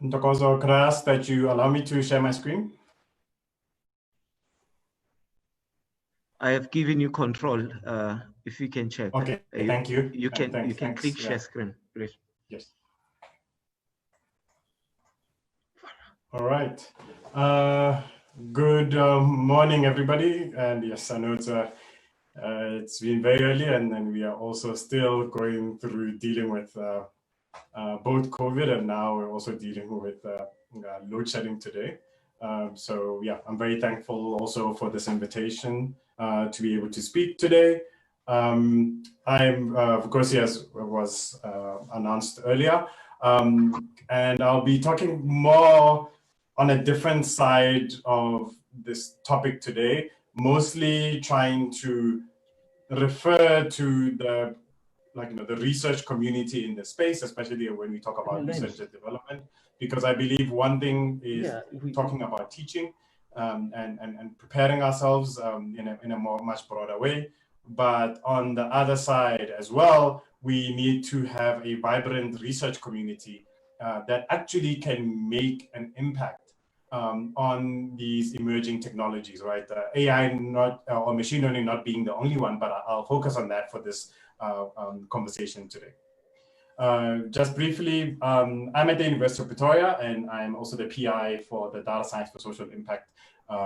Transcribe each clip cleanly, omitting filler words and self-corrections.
Ntokozo, could I ask that you allow me to share my screen? I have given you control. If you can check. Okay, thank you. You can click share screen, please. Yes. All right. Good morning, everybody. And yes, I know it's been very early, and we are also still going through dealing with both COVID, and now we're also dealing with load shedding today. So yeah, I'm very thankful also for this invitation to be able to speak today. I'm, of course, yes, was announced earlier, and I'll be talking more on a different side of this topic today, mostly trying to refer to the the research community in the space, especially when we talk about research and development, because I believe one thing is talking about teaching and preparing ourselves in a much broader way. But on the other side as well, we need to have a vibrant research community that actually can make an impact on these emerging technologies, right? AI or machine learning not being the only one, but I'll focus on that for this conversation today. Just briefly, I'm at the University of Pretoria, and I'm also the PI for the Data Science for Social Impact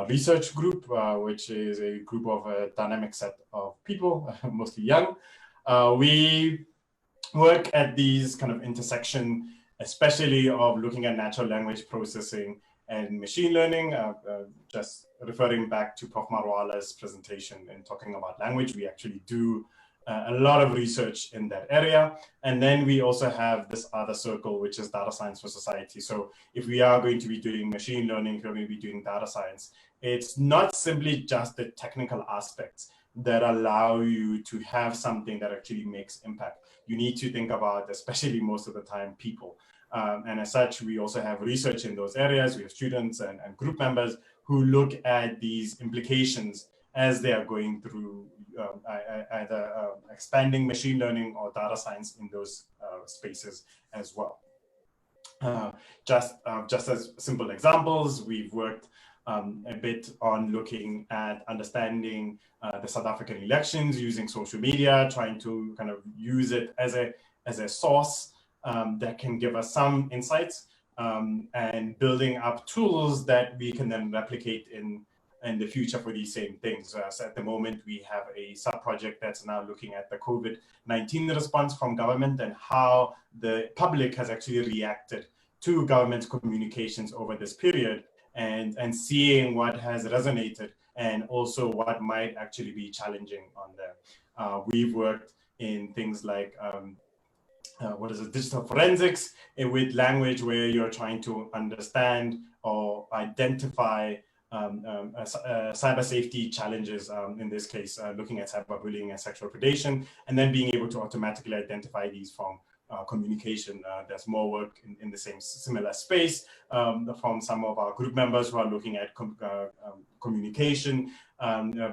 research group, which is a group of a dynamic set of people, mostly young. We work at these kind of intersection, especially of looking at natural language processing and machine learning. Just referring back to Prof. Marwala's presentation and talking about language, we actually do a lot of research in that area. And then we also have this other circle, which is data science for society. So if we are going to be doing machine learning, if we're going to be doing data science, it's not simply just the technical aspects that allow you to have something that actually makes impact. You need to think about, especially most of the time, people. And as such, we also have research in those areas. We have students and group members who look at these implications as they are going through either expanding machine learning or data science in those spaces as well. Just as simple examples, we've worked a bit on looking at understanding the South African elections using social media, trying to kind of use it as a source that can give us some insights, and building up tools that we can then replicate in the future for these same things. So at the moment, we have a sub-project that's now looking at the COVID-19 response from government and how the public has actually reacted to government communications over this period, and seeing what has resonated and also what might actually be challenging on there. We've worked in things like digital forensics with language, where you're trying to understand or identify cyber safety challenges, in this case, looking at cyberbullying and sexual predation, and then being able to automatically identify these from communication. There's more work in the similar space from some of our group members who are looking at communication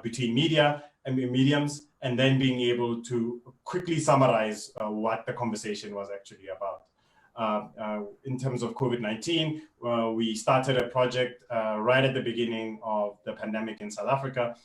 between media and mediums, and then being able to quickly summarize what the conversation was actually about. In terms of COVID-19, we started a project right at the beginning of the pandemic in South Africa,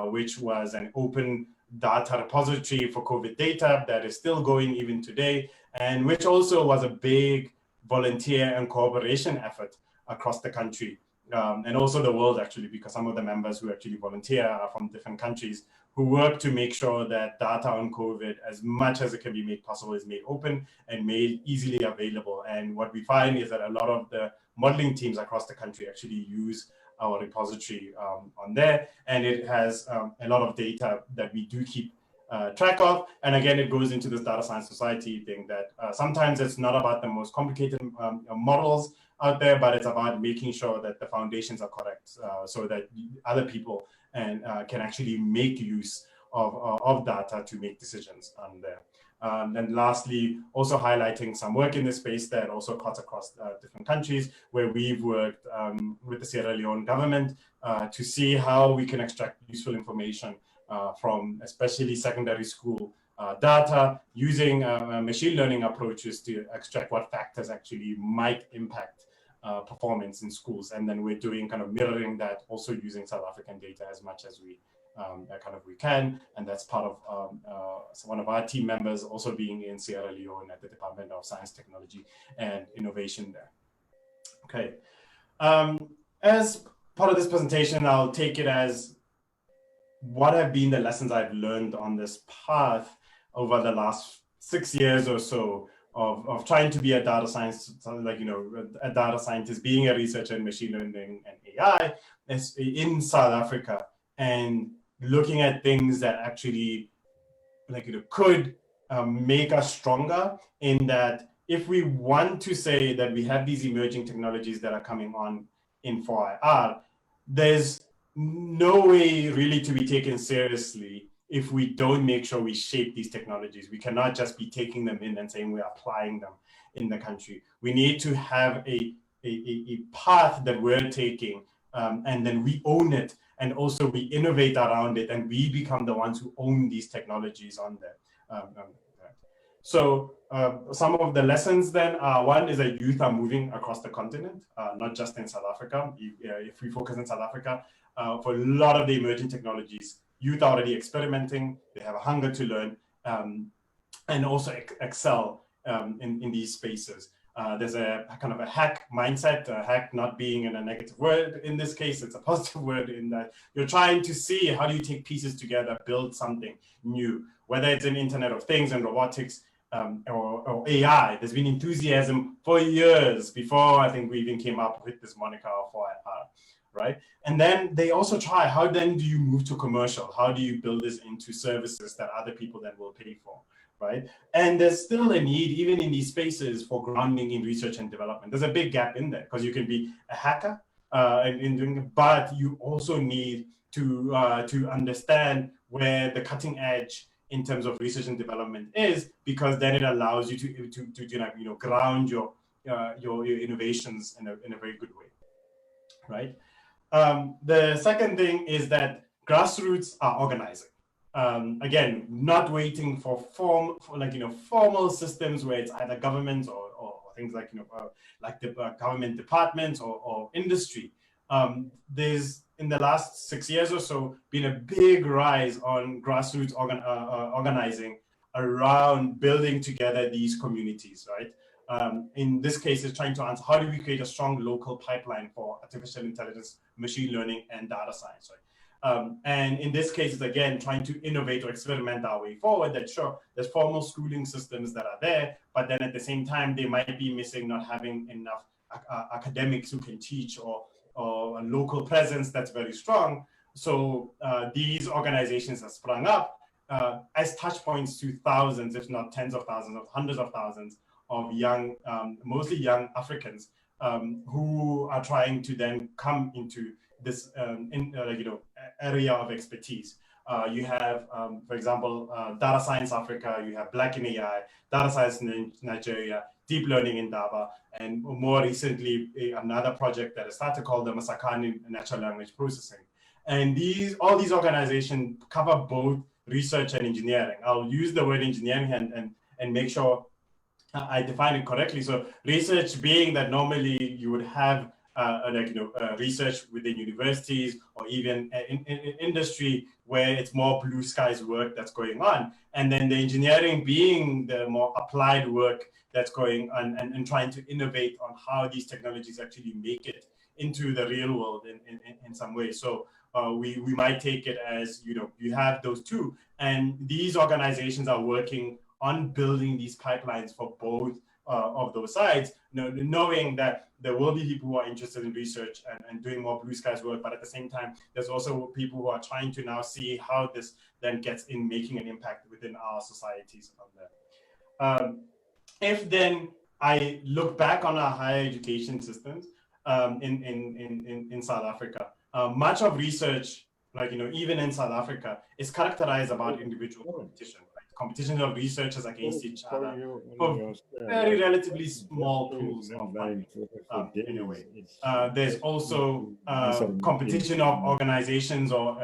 which was an open data repository for COVID data that is still going even today, and which also was a big volunteer and cooperation effort across the country, and also the world, actually, because some of the members who actually volunteer are from different countries who work to make sure that data on COVID, as much as it can be made possible, is made open and made easily available. And what we find is that a lot of the modeling teams across the country actually use our repository on there, and it has a lot of data that we do keep track of. And again, it goes into this data science society thing that sometimes it's not about the most complicated models out there, but it's about making sure that the foundations are correct, so that other people can actually make use of data to make decisions on there. And lastly, also highlighting some work in this space that also cuts across different countries, where we've worked with the Sierra Leone government to see how we can extract useful information from especially secondary school data, using machine learning approaches to extract what factors actually might impact performance in schools. And then we're doing kind of mirroring that, also using South African data as much as we can. And that's part of so one of our team members also being in Sierra Leone at the Department of Science, Technology, and Innovation there. Okay. As part of this presentation, I'll take it as what have been the lessons I've learned on this path over the last 6 years or so of trying to be a data science, like, a data scientist, being a researcher in machine learning and AI in South Africa, and looking at things that actually, could make us stronger, in that if we want to say that we have these emerging technologies that are coming on in 4IR, there's no way really to be taken seriously if we don't make sure we shape these technologies. We cannot just be taking them in and saying we're applying them in the country. We need to have a path that we're taking, and then we own it, and also we innovate around it, and we become the ones who own these technologies on there. So some of the lessons then are, one is that youth are moving across the continent, not just in South Africa. If we focus in South Africa, for a lot of the emerging technologies, youth are already experimenting, they have a hunger to learn, and also excel in these spaces. There's a kind of a hack mindset, hack not being in a negative word. In this case, it's a positive word, in that you're trying to see how do you take pieces together, build something new, whether it's in Internet of Things and robotics, or AI. There's been enthusiasm for years before I think we even came up with this moniker of 4IR, right? And then they also try, how then do you move to commercial? How do you build this into services that other people then will pay for, right? And there's still a need, even in these spaces, for grounding in research and development. There's a big gap in there, because you can be a hacker in doing it, but you also need to understand where the cutting edge in terms of research and development is, because then it allows you to ground your innovations in a very good way, right? The second thing is that grassroots are organizing. Again, not waiting for formal systems where it's either government or things like the government departments or industry. There's, in the last 6 years or so, been a big rise on grassroots organizing around building together these communities, right? In this case, it's trying to answer, how do we create a strong local pipeline for artificial intelligence, machine learning, and data science, right? And in this case, it's again trying to innovate or experiment our way forward. That sure, there's formal schooling systems that are there, but then at the same time, they might be missing, not having enough academics who can teach, or a local presence that's very strong. So these organizations have sprung up as touch points to thousands, if not tens of thousands, of hundreds of thousands of young, mostly young Africans, who are trying to then come into this area of expertise. You have, for example, Data Science Africa, you have Black in AI, Data Science in Nigeria, Deep Learning in Daba, and more recently, another project that I started called the Masakani Natural Language Processing. And all these organizations cover both research and engineering. I'll use the word engineering and make sure I define it correctly. So research being that normally you would have research within universities, or even in industry, where it's more blue skies work that's going on. And then the engineering being the more applied work that's going on, and trying to innovate on how these technologies actually make it into the real world in some way. So we might take it as, you have those two, and these organizations are working on building these pipelines for both of those sides, knowing that there will be people who are interested in research and doing more blue skies work, but at the same time, there's also people who are trying to now see how this then gets in making an impact within our societies on that. If then I look back on our higher education systems in South Africa, much of research, even in South Africa, is characterized about individual competition. Competition of researchers against each other for very relatively small pools of money, in a way. There's also competition of organizations or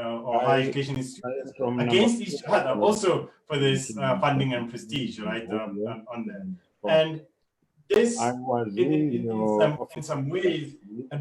higher education institutions against each other, also for this funding and prestige, right, on there. And this, in some ways,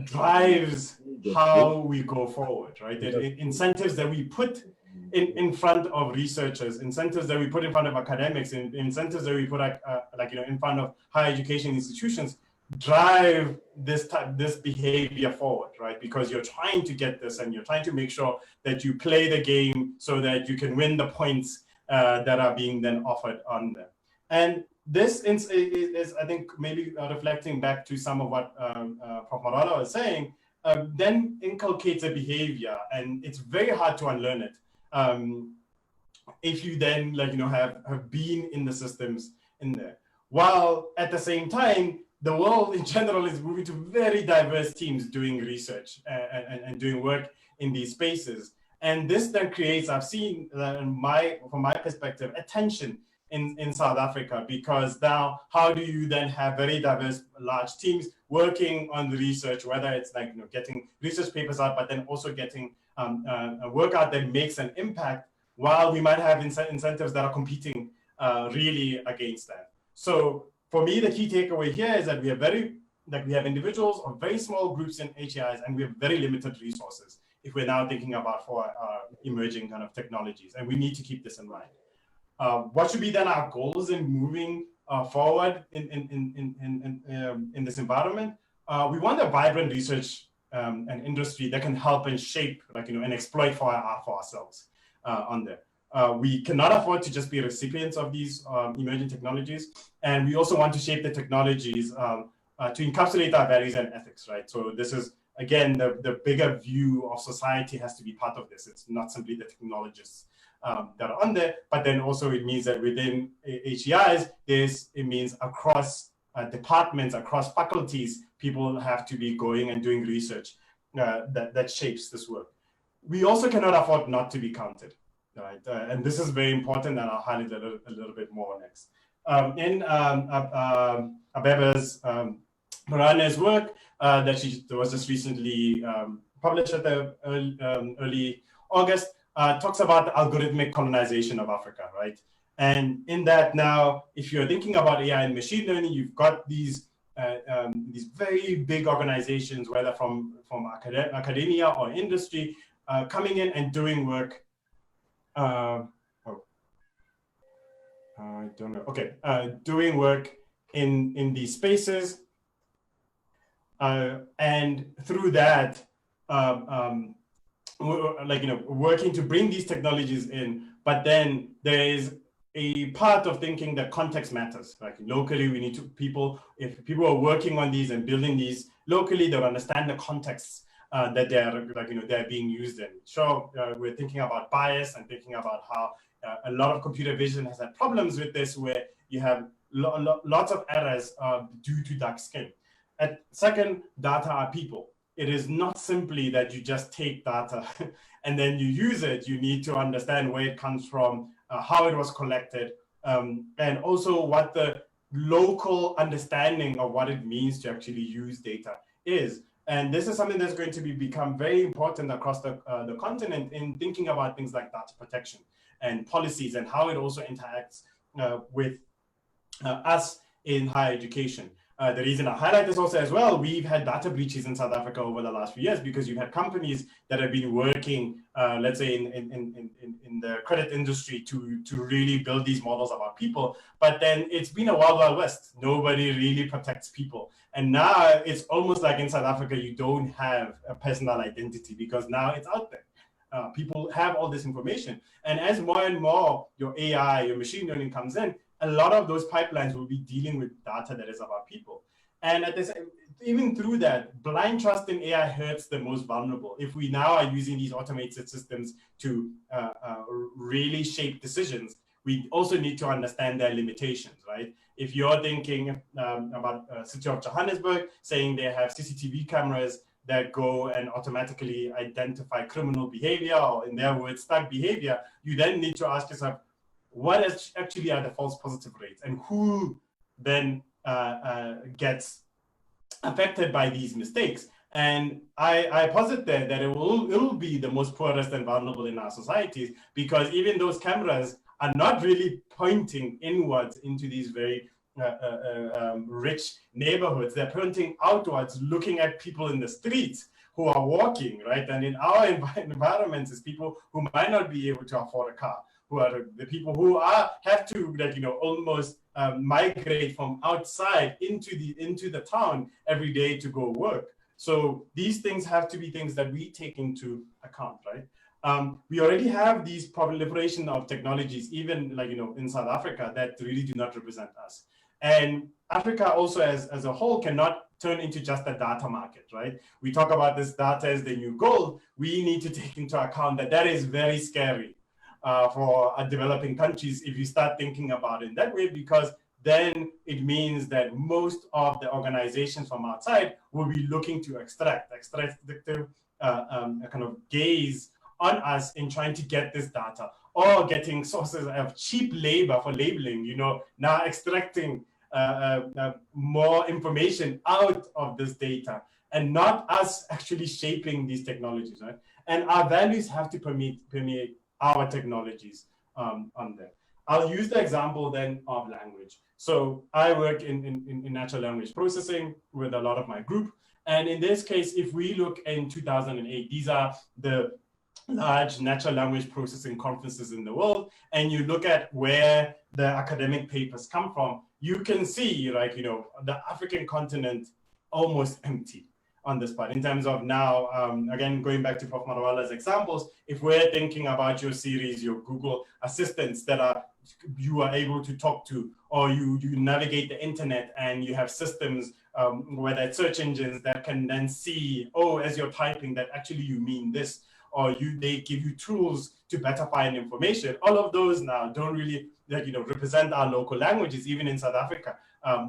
drives how we go forward, right? Incentives that we put in front of researchers, incentives that we put in front of academics, incentives that we put in front of higher education institutions drive this behavior forward, right? Because you're trying to get this, and you're trying to make sure that you play the game so that you can win the points that are being then offered on them. And this is I think, maybe reflecting back to some of what Prof. Marala was saying, then inculcates a behavior, and it's very hard to unlearn it. If you then have been in the systems in there, while at the same time the world in general is moving to very diverse teams doing research and doing work in these spaces. And this then creates, I've seen from my perspective, a tension in South Africa, because now how do you then have very diverse large teams working on the research, whether it's getting research papers out, but then also getting a work out that makes an impact, while we might have incentives that are competing really against that. So for me, the key takeaway here is that we have individuals or very small groups in HAIs, and we have very limited resources if we're now thinking about for emerging kind of technologies, and we need to keep this in mind. What should be then our goals in moving forward in this environment? We want a vibrant research and industry that can help and shape, and exploit for ourselves on there. We cannot afford to just be recipients of these emerging technologies, and we also want to shape the technologies to encapsulate our values and ethics, right? So this is, again, the bigger view of society has to be part of this. It's not simply the technologists that are on there, but then also it means that within HEIs, it means across departments, across faculties, people have to be going and doing research that shapes this work. We also cannot afford not to be counted, right? And this is very important, and I'll highlight a little bit more next. In Abeba's Marane's work that was just recently published at the early August, talks about the algorithmic colonization of Africa, right? And in that now, if you're thinking about AI and machine learning, you've got these very big organizations, whether from academia or industry, coming in and doing work. I don't know. Okay, doing work in these spaces, and through that, working to bring these technologies in. But then there is a part of thinking that context matters. Like locally, we need to if people are working on these and building these locally, they'll understand the contexts that they're being used in. Sure, we're thinking about bias and thinking about how a lot of computer vision has had problems with this, where you have lots of errors due to dark skin. And second, data are people. It is not simply that you just take data and then you use it. You need to understand where it comes from, how it was collected, and also what the local understanding of what it means to actually use data is. And this is something that's going to become very important across the continent in thinking about things like data protection and policies, and how it also interacts with us in higher education. The reason I highlight this also as well, we've had data breaches in South Africa over the last few years, because you've had companies that have been working, let's say in the credit industry to really build these models about people. But then it's been a wild, wild west. Nobody really protects people. And now it's almost like in South Africa, you don't have a personal identity, because now it's out there. People have all this information. And as more and more your AI, your machine learning comes in, a lot of those pipelines will be dealing with data that is about people. And at this, even through that, blind trust in AI hurts the most vulnerable. If we now are using these automated systems to really shape decisions, we also need to understand their limitations, right? If you're thinking about City of Johannesburg, saying they have CCTV cameras that go and automatically identify criminal behavior, or in their words, thug behavior, you then need to ask yourself, what actually are the false positive rates, and who then gets affected by these mistakes? And I posit there that it will be the most poorest and vulnerable in our societies, because even those cameras are not really pointing inwards into these very rich neighborhoods. They're pointing outwards, looking at people in the streets who are walking, right? And in our environments, is people who might not be able to afford a car, who are the people who have to, like, almost migrate from outside into the town every day to go work. So these things have to be things that we take into account, right? We already have these proliferation of technologies, even like, in South Africa, that really do not represent us. And Africa also as a whole cannot turn into just a data market, right? We talk about this data as the new gold. We need to take into account that is very scary for developing countries if you start thinking about it that way, because then it means that most of the organizations from outside will be looking to extract a kind of gaze on us in trying to get this data, or getting sources of cheap labor for labeling, now extracting more information out of this data, and not us actually shaping these technologies, right? And our values have to permeate our technologies on there. I'll use the example then of language. So I work in natural language processing with a lot of my group. And in this case, if we look in 2008, these are the large natural language processing conferences in the world, and you look at where the academic papers come from, you can see, like, the African continent almost empty on this part in terms of now, again, going back to Prof. Marawala's examples, if we're thinking about your series, your Google assistants that you are able to talk to, or you navigate the internet and you have systems, whether it's search engines that can then see, as you're typing that actually you mean this, or they give you tools to better find information. All of those now don't really represent our local languages, even in South Africa.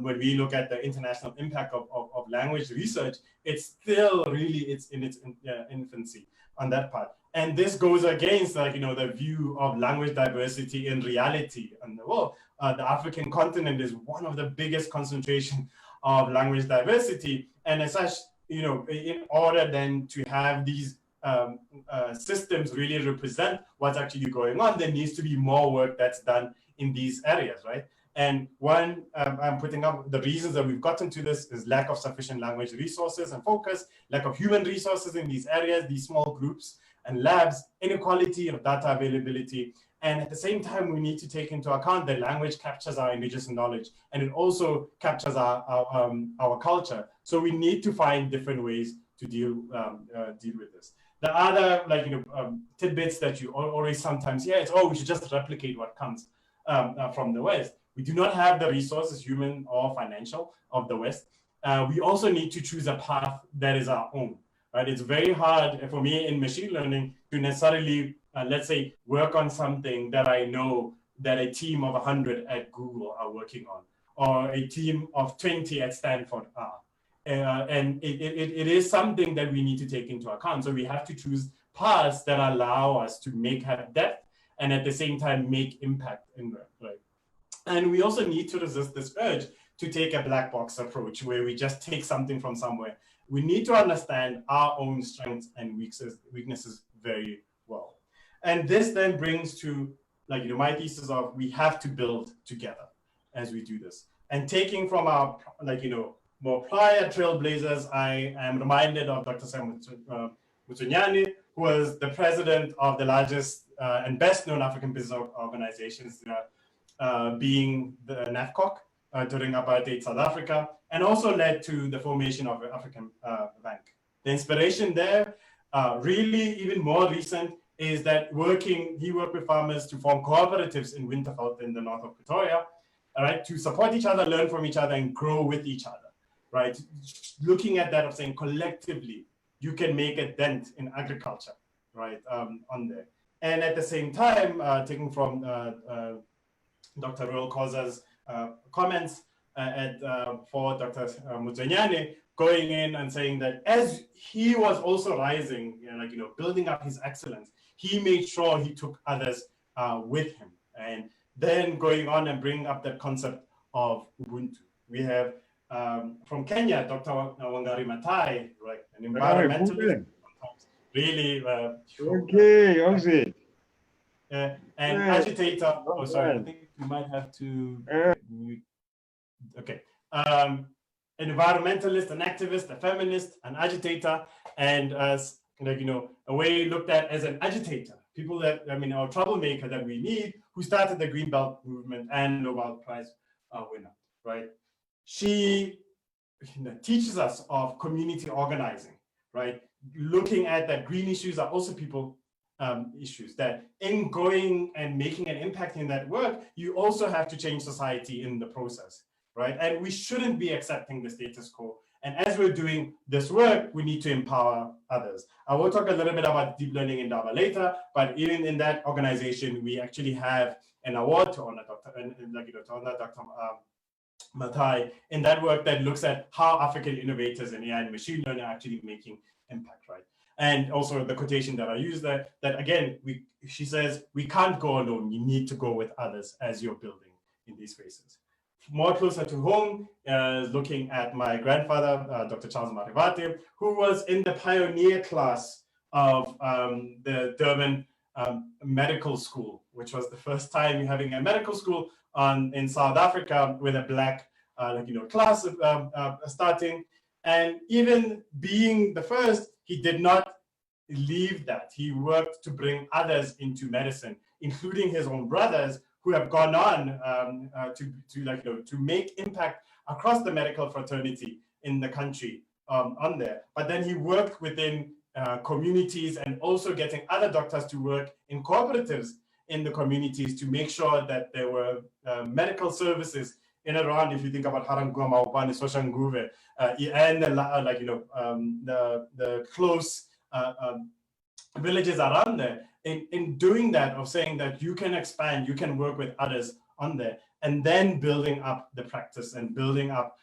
When we look at the international impact of language research, it's still really, it's in its infancy on that part. And this goes against the view of language diversity in reality in the world. The African continent is one of the biggest concentration of language diversity. And as such, in order then to have these systems really represent what's actually going on, there needs to be more work that's done in these areas, right? And one, I'm putting up the reasons that we've gotten to this is lack of sufficient language resources and focus, lack of human resources in these areas, these small groups and labs, inequality of data availability. And at the same time, we need to take into account that language captures our indigenous knowledge, and it also captures our culture. So we need to find different ways to deal with this. The other tidbits that you always sometimes hear is, we should just replicate what comes from the West. We do not have the resources, human or financial, of the West. We also need to choose a path that is our own, right? It's very hard for me in machine learning to necessarily, let's say, work on something that I know that a team of 100 at Google are working on, or a team of 20 at Stanford are. And it is something that we need to take into account. So we have to choose paths that allow us to have depth and at the same time make impact in that, right? And we also need to resist this urge to take a black box approach where we just take something from somewhere. We need to understand our own strengths and weaknesses very well. And this then brings to my thesis of we have to build together as we do this. And taking from our more prior trailblazers, I am reminded of Dr. Sam Mutsunyane, who was the president of the largest and best known African business organizations, being the NAFCOC during apartheid South Africa, and also led to the formation of the African Bank. The inspiration there, really even more recent, is that he worked with farmers to form cooperatives in Winterveld in the north of Pretoria, right, to support each other, learn from each other, and grow with each other. Right, looking at that of saying collectively, you can make a dent in agriculture, right, on there. And at the same time, taking from Dr. Royal Koza's comments for Dr. Mutsunyane, going in and saying that as he was also rising, building up his excellence, he made sure he took others with him. And then going on and bringing up that concept of Ubuntu. We have from Kenya, Dr. Wangari Maathai, right, an environmentalist, really. Okay. And agitator. Oh, sorry, I think you might have to mute. okay, environmentalist, an activist, a feminist, an agitator, and as like, a way looked at as an agitator, people that, or troublemaker that we need, who started the Green Belt movement and Nobel Prize winner, right? She teaches us of community organizing, right? Looking at that green issues are also people issues, that in going and making an impact in that work, you also have to change society in the process, right? And we shouldn't be accepting the status quo. And as we're doing this work, we need to empower others. I will talk a little bit about deep learning in Daba later, but even in that organization, we actually have an award to honor Dr. Mathai in that work that looks at how African innovators in AI and machine learning are actually making impact, right? And also the quotation that I use there, that again, she says, we can't go alone. You need to go with others as you're building in these spaces. More closer to home, looking at my grandfather, Dr. Charles Marivate, who was in the pioneer class of the Durban Medical School, which was the first time having a medical school in South Africa with a Black class starting. And even being the first, he did not leave that. He worked to bring others into medicine, including his own brothers, who have gone on to make impact across the medical fraternity in the country on there. But then he worked within communities and also getting other doctors to work in cooperatives in the communities to make sure that there were medical services in and around. If you think about Harangoma, Upani, Soshanguve, and the close villages around there, in doing that, of saying that you can expand, you can work with others on there, and then building up the practice and building up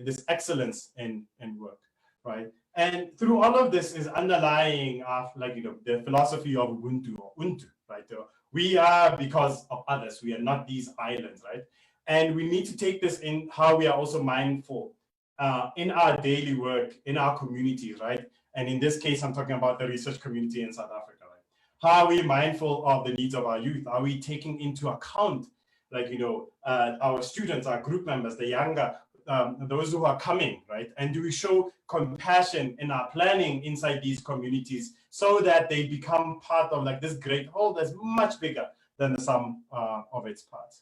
this excellence in work, right? And through all of this is underlying the philosophy of Ubuntu, or Untu, right? We are because of others. We are not these islands, right? And we need to take this in how we are also mindful in our daily work, in our communities, right? And in this case, I'm talking about the research community in South Africa, right? How are we mindful of the needs of our youth? Are we taking into account, our students, our group members, the younger, those who are coming, right? And do we show compassion in our planning inside these communities so that they become part of this great whole that's much bigger than the sum of its parts?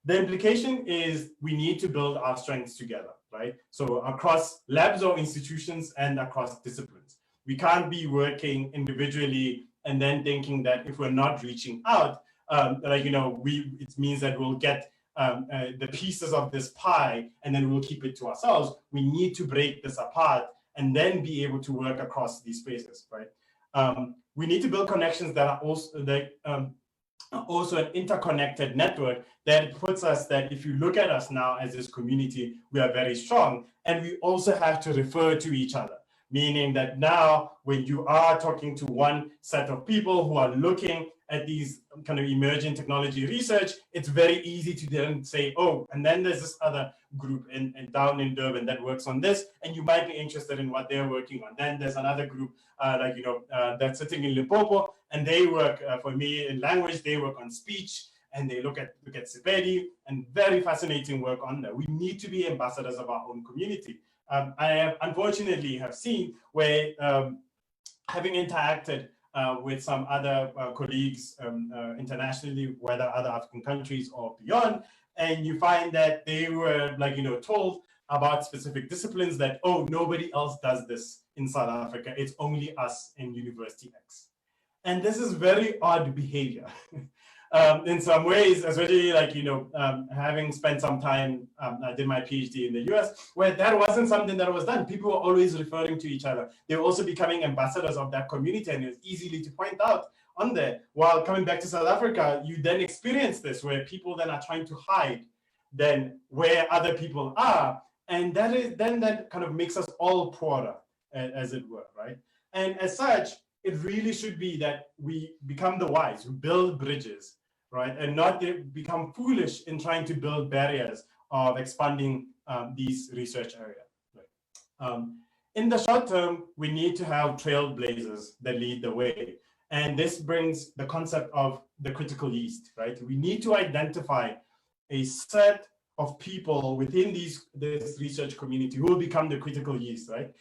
The implication is we need to build our strengths together, right? So across labs or institutions and across disciplines. We can't be working individually and then thinking that if we're not reaching out, it means that we'll get the pieces of this pie and then we'll keep it to ourselves. We need to break this apart and then be able to work across these spaces, right? We need to build connections that are also an interconnected network that puts us, that if you look at us now as this community, we are very strong, and we also have to refer to each other. Meaning that now when you are talking to one set of people who are looking at these kind of emerging technology research, it's very easy to then say, oh, and then there's this other group down in Durban that works on this, and you might be interested in what they're working on. Then there's another group that's sitting in Limpopo, and they work, for me in language, they work on speech, and they look at Sepedi, and very fascinating work on that. We need to be ambassadors of our own community. I unfortunately have seen where, having interacted with some other colleagues internationally, whether other African countries or beyond, and you find that they were told about specific disciplines that, oh, nobody else does this in South Africa. It's only us in University X. And this is very odd behavior. In some ways, especially having spent some time, I did my PhD in the US, where that wasn't something that was done. People were always referring to each other. They were also becoming ambassadors of that community, and it's easily to point out on there. While coming back to South Africa, you then experience this where people then are trying to hide then where other people are. And that kind of makes us all poorer, as it were, right? And as such, it really should be that we become the wise, who build bridges, right? And not become foolish in trying to build barriers of expanding these research areas. Right? In the short term, we need to have trailblazers that lead the way. And this brings the concept of the critical yeast, right? We need to identify a set of people within this research community who will become the critical yeast, right?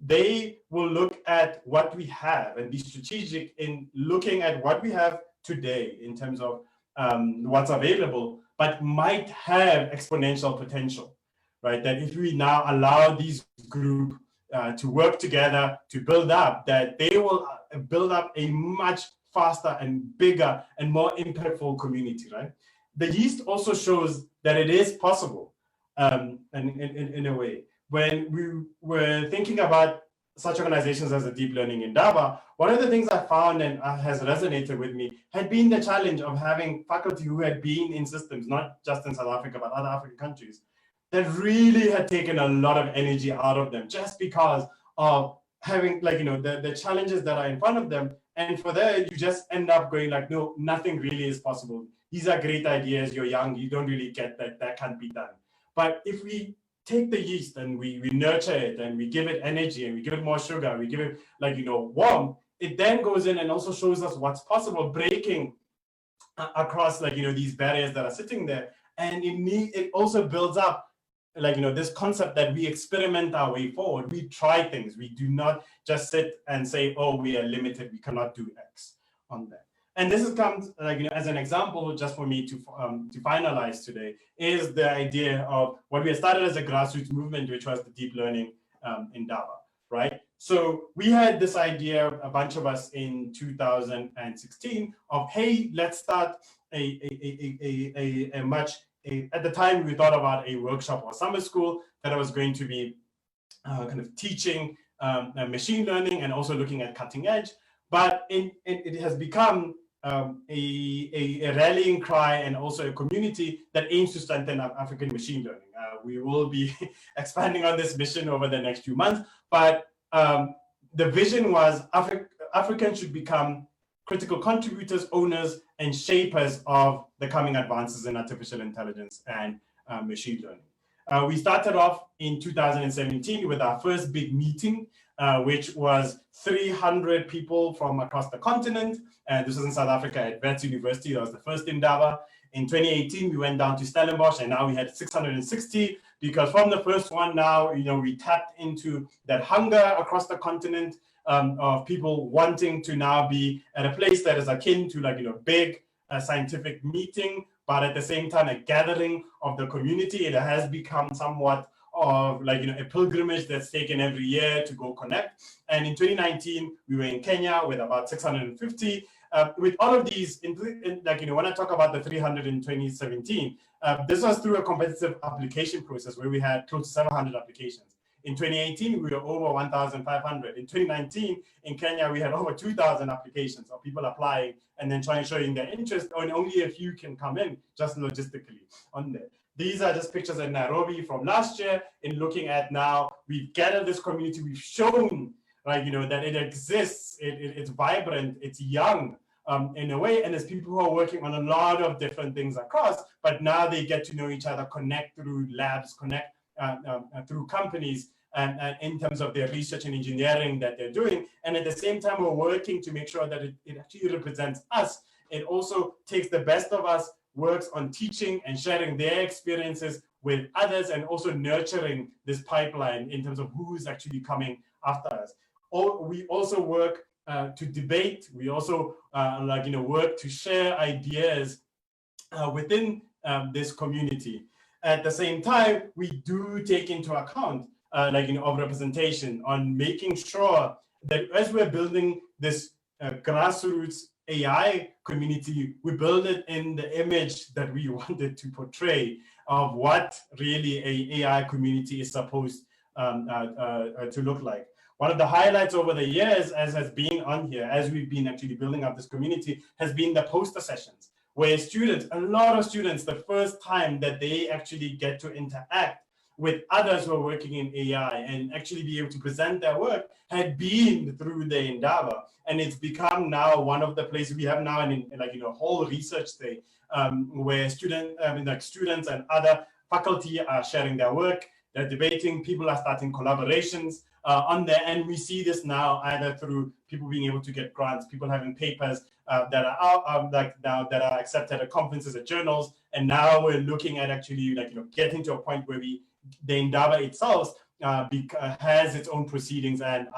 They will look at what we have and be strategic in looking at what we have today in terms of what's available, but might have exponential potential, right? That if we now allow these groups to work together to build up, that they will build up a much faster and bigger and more impactful community, right? The yeast also shows that it is possible, and in a way. When we were thinking about such organizations as a deep learning endeavor, one of the things I found and has resonated with me had been the challenge of having faculty who had been in systems, not just in South Africa, but other African countries, that really had taken a lot of energy out of them just because of having, like, you know, the challenges that are in front of them. And for that, you just end up going like, no, nothing really is possible. These are great ideas. You're young. You don't really get that. That can't be done. But if we take the yeast and we nurture it and we give it energy and we give it more sugar, we give it, like, you know, warmth, it then goes in and also shows us what's possible, breaking across, like, you know, these barriers that are sitting there. And it also builds up, like, you know, this concept that we experiment our way forward. We try things. We do not just sit and say, oh, we are limited, we cannot do X on that. And this comes, like, you know, as an example, just for me to finalize today, is the idea of what we had started as a grassroots movement, which was the deep learning endeavor, right? So we had this idea, a bunch of us in 2016, of, hey, let's start at the time we thought about a workshop or summer school that was going to be kind of teaching machine learning and also looking at cutting edge. But it has become a rallying cry and also a community that aims to strengthen African machine learning. We will be expanding on this mission over the next few months, but the vision was Africans should become critical contributors, owners, and shapers of the coming advances in artificial intelligence and machine learning. We started off in 2017 with our first big meeting, which was 300 people from across the continent. This was in South Africa at Wits University. That was the first endeavor. In 2018, we went down to Stellenbosch, and now we had 660, because from the first one now, you know, we tapped into that hunger across the continent of people wanting to now be at a place that is akin to, like, you know, big scientific meeting, but at the same time, a gathering of the community. It has become somewhat of, like, you know, a pilgrimage that's taken every year to go connect. And in 2019, we were in Kenya with about 650. With all of these, like, you know, when I talk about the 300 in 2017, this was through a competitive application process where we had close to 700 applications. In 2018, we were over 1,500. In 2019, in Kenya, we had over 2,000 applications of people applying and then showing their interest, and only a few can come in, just logistically on there. These are just pictures in Nairobi from last year. In looking at now, we've gathered this community, we've shown, right, you know, that it exists, it's vibrant, it's young in a way, and there's people who are working on a lot of different things across, but now they get to know each other, connect through labs, connect through companies, and in terms of their research and engineering that they're doing. And at the same time, we're working to make sure that it actually represents us. It also takes the best of us, works on teaching and sharing their experiences with others, and also nurturing this pipeline in terms of who's actually coming after us. We also work to debate. We also like, you know, work to share ideas within this community. At the same time, we do take into account like, you know, of representation on making sure that as we're building this grassroots AI community, we build it in the image that we wanted to portray of what really a AI community is supposed to look like. One of the highlights over the years, as has been on here, as we've been actually building up this community, has been the poster sessions, where students, a lot of students, the first time that they actually get to interact with others who are working in AI and actually be able to present their work had been through the endeavor. And it's become now one of the places we have now in like, you know, whole research day where students and other faculty are sharing their work, they're debating, people are starting collaborations on there. And we see this now either through people being able to get grants, people having papers that are out, like now that are accepted at conferences, at journals, and now we're looking at actually getting to a point where the Indaba itself has its own proceedings and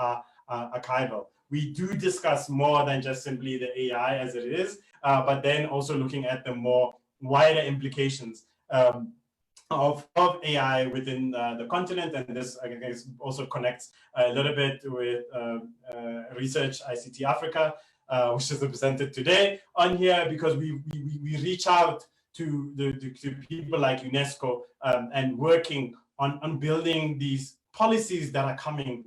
archival. We do discuss more than just simply the AI as it is, but then also looking at the more wider implications of AI within the continent. And this, I guess, also connects a little bit with Research ICT Africa, which is represented today on here, because we reach out to people like UNESCO and working on building these policies that are coming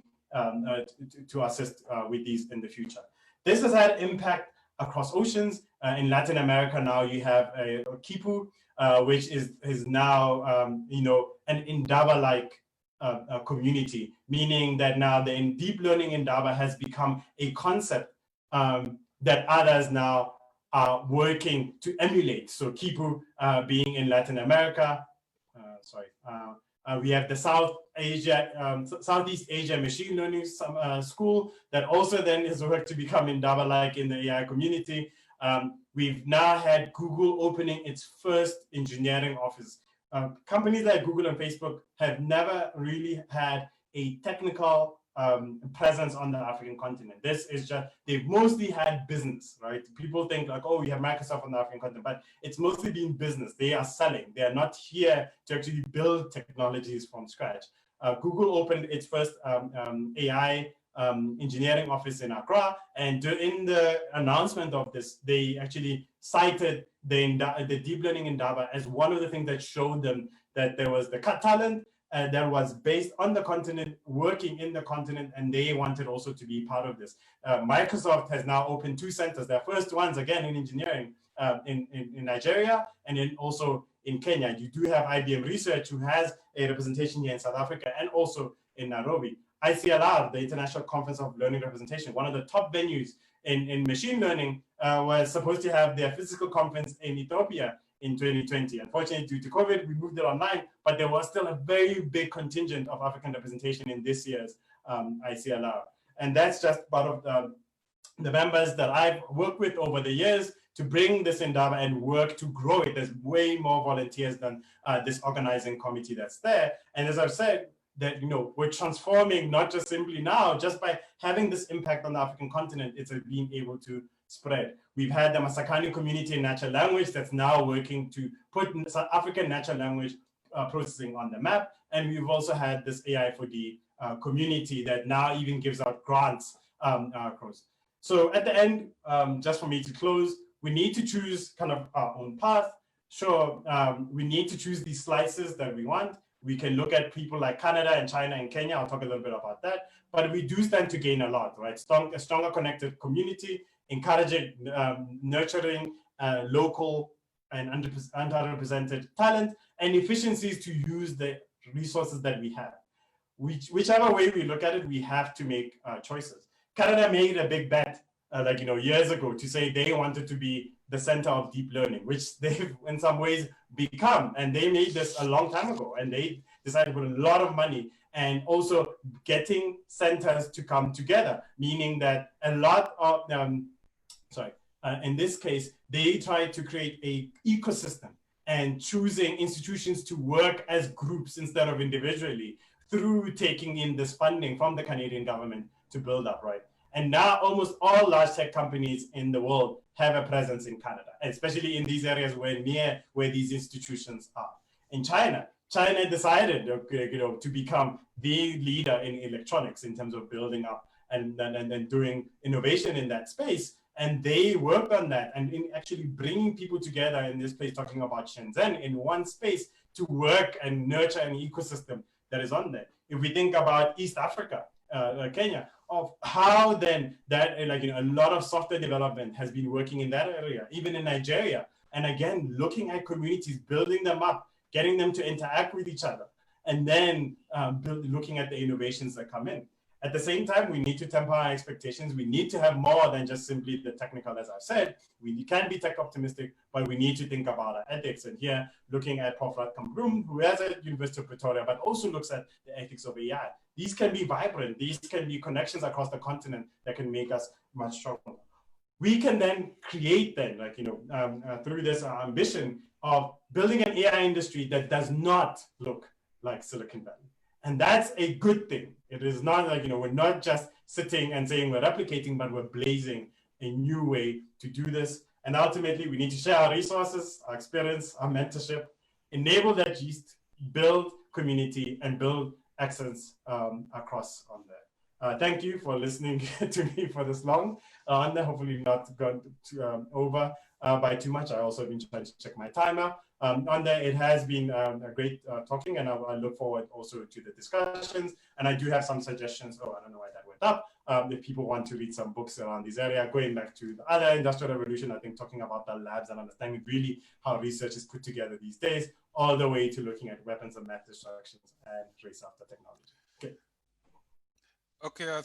to assist with these in the future. This has had impact across oceans. In Latin America now you have a Kipu, which is now an Indaba-like community, meaning that now the deep learning Indaba has become a concept that others now are working to emulate. So Kipu being in Latin America, we have the Southeast Asia Machine Learning School that also then has worked to become Indaba-like in the AI community. We've now had Google opening its first engineering office. Companies like Google and Facebook have never really had a technical presence on the African continent. This is just, they've mostly had business, right? People think like, oh, we have Microsoft on the African continent, but it's mostly been business. They are selling. They are not here to actually build technologies from scratch. Google opened its first AI engineering office in Accra, and in the announcement of this, they actually cited the deep learning Indaba as one of the things that showed them that there was the talent that was based on the continent, working in the continent, and they wanted also to be part of this. Microsoft has now opened 2 centers, their first ones again in engineering in Nigeria, and then also in Kenya. You do have IBM Research, who has a representation here in South Africa and also in Nairobi. ICLR, the International Conference of Learning Representation, one of the top venues in machine learning, was supposed to have their physical conference in Ethiopia in 2020. Unfortunately, due to COVID, we moved it online, but there was still a very big contingent of African representation in this year's ICLR. And that's just part of the members that I've worked with over the years to bring this Indaba and work to grow it. There's way more volunteers than this organizing committee that's there. And as I've said, that we're transforming not just simply now, just by having this impact on the African continent, it's being able to spread. We've had the Masakani community in natural language that's now working to put South African natural language processing on the map. And we've also had this AI4D community that now even gives out grants across. So at the end, just for me to close, we need to choose kind of our own path. Sure, we need to choose these slices that we want. We can look at people like Canada and China and Kenya. I'll talk a little bit about that. But we do stand to gain a lot, right? A stronger connected community, encouraging, nurturing local and underrepresented talent, and efficiencies to use the resources that we have. Whichever way we look at it, we have to make choices. Canada made a big bet, years ago, to say they wanted to be the center of deep learning, which they've in some ways become. And they made this a long time ago, and they decided to put a lot of money and also getting centers to come together, meaning that a lot of, in this case, they tried to create an ecosystem and choosing institutions to work as groups instead of individually through taking in this funding from the Canadian government to build up, right? And now almost all large tech companies in the world have a presence in Canada, especially in these areas where these institutions are. In China decided to become the leader in electronics in terms of building up and doing innovation in that space. And they worked on that and in actually bringing people together in this place, talking about Shenzhen in one space to work and nurture an ecosystem that is on there. If we think about East Africa, Kenya, of how then that a lot of software development has been working in that area, even in Nigeria. And again, looking at communities, building them up, getting them to interact with each other, and then looking at the innovations that come in. At the same time, we need to temper our expectations. We need to have more than just simply the technical, as I've said. We can be tech optimistic, but we need to think about our ethics. And here, looking at Prof. Kamblum, who is at University of Pretoria, but also looks at the ethics of AI. These can be vibrant. These can be connections across the continent that can make us much stronger. we can then create then, like, through this ambition of building an AI industry that does not look like Silicon Valley. And that's a good thing. It is not like, we're not just sitting and saying we're replicating, but we're blazing a new way to do this. And ultimately, we need to share our resources, our experience, our mentorship, enable that yeast, build community, and build excellence across on there. Thank you for listening to me for this long. And hopefully not gone over by too much. I also have been trying to check my timer. On there, it has been a great talking, and I look forward also to the discussions. And I do have some suggestions. Oh, I don't know why that went up. If people want to read some books around this area, going back to the other industrial revolution, I think talking about the labs and understanding really how research is put together these days, all the way to looking at weapons of mass destructions and race after technology. Okay. Okay,